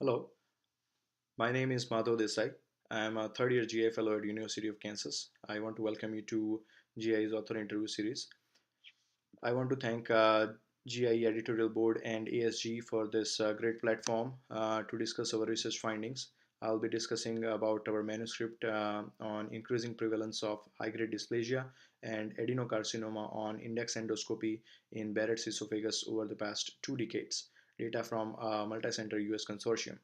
Hello, my name is Madhav Desai. I am a third year GI fellow at University of Kansas. I want to welcome you to GI's author interview series. I want to thank GI editorial board and ASG for this great platform to discuss our research findings. I'll be discussing about our manuscript on increasing prevalence of high-grade dysplasia and adenocarcinoma on index endoscopy in Barrett's esophagus over the past 2 decades. Data from a multicenter US consortium.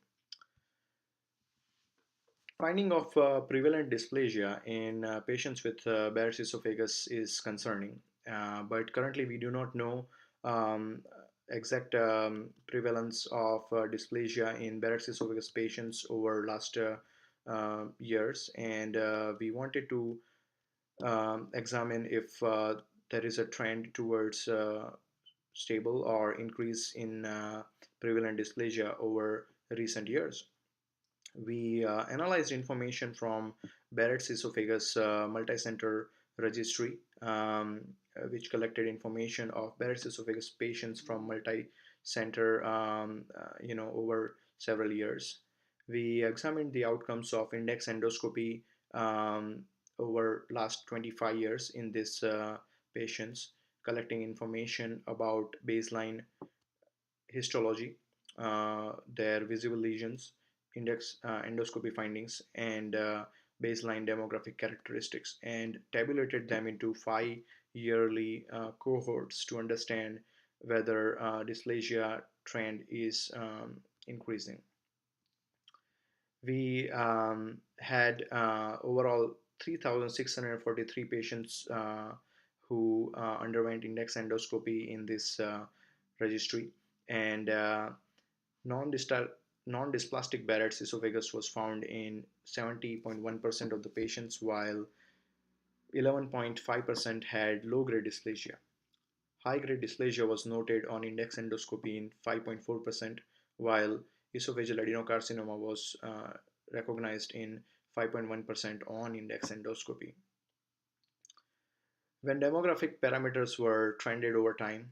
Finding of prevalent dysplasia in patients with Barrett's esophagus is concerning, but currently we do not know um, exact prevalence of dysplasia in Barrett's esophagus patients over last years, and we wanted to examine if there is a trend towards stable or increase in prevalent dysplasia over recent years. We analyzed information from Barrett's esophagus multicenter registry, which collected information of Barrett's esophagus patients from multi-center, over several years. We examined the outcomes of index endoscopy over last 25 years in these patients, collecting information about baseline histology, their visible lesions, index endoscopy findings, and baseline demographic characteristics, and tabulated them into 5 yearly cohorts to understand whether dysplasia trend is increasing. We had overall 3,643 patients who underwent index endoscopy in this registry, and non-distal non-dysplastic Barrett's esophagus was found in 70.1% of the patients, while 11.5% had low-grade dysplasia. High-grade dysplasia was noted on index endoscopy in 5.4%, while esophageal adenocarcinoma was recognized in 5.1% on index endoscopy. When demographic parameters were trended over time,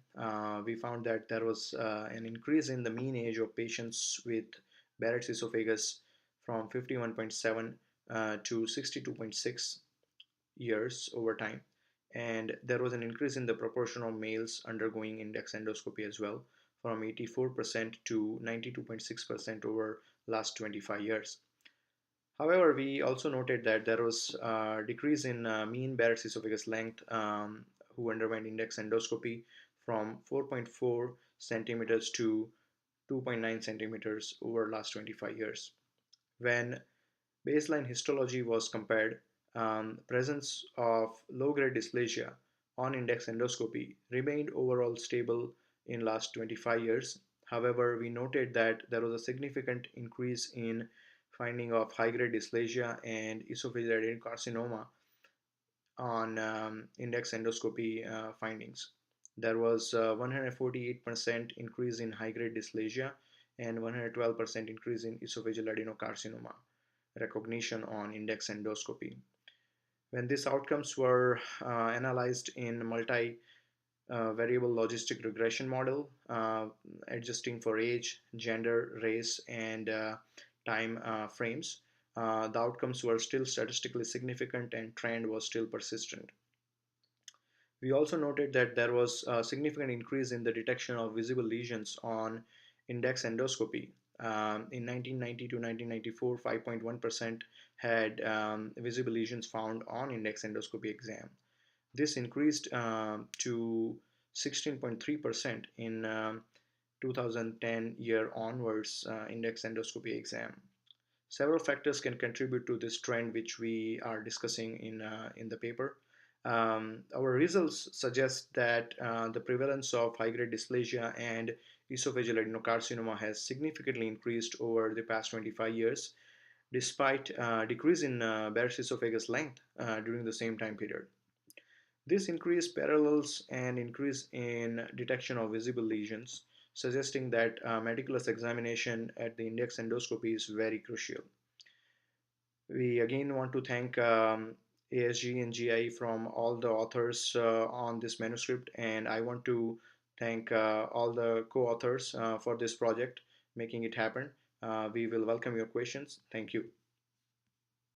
we found that there was an increase in the mean age of patients with Barrett's esophagus from 51.7 to 62.6 years over time. And there was an increase in the proportion of males undergoing index endoscopy as well, from 84% to 92.6% over last 25 years. However, we also noted that there was a decrease in mean Barrett's esophagus length who underwent index endoscopy from 4.4 centimeters to 2.9 centimeters over last 25 years. When baseline histology was compared, presence of low-grade dysplasia on index endoscopy remained overall stable in last 25 years. However, we noted that there was a significant increase in finding of high-grade dysplasia and esophageal adenocarcinoma on index endoscopy findings. There was a 148% increase in high-grade dysplasia and 112% increase in esophageal adenocarcinoma recognition on index endoscopy. When these outcomes were analyzed in multi variable logistic regression model, adjusting for age, gender, race, and time frames, the outcomes were still statistically significant and trend was still persistent. We also noted that there was a significant increase in the detection of visible lesions on index endoscopy. In 1990 to 1994, 5.1% had visible lesions found on index endoscopy exam. This increased to 16.3% in 2010 year onwards index endoscopy exam. Several factors can contribute to this trend, which we are discussing in the paper. Our results suggest that the prevalence of high-grade dysplasia and esophageal adenocarcinoma has significantly increased over the past 25 years, despite decrease in Barrett's esophagus length during the same time period. This increase parallels an increase in detection of visible lesions, suggesting that meticulous examination at the index endoscopy is very crucial. We again want to thank ASG and GI from all the authors on this manuscript, and I want to thank all the co-authors for this project, making it happen. We will welcome your questions. Thank you.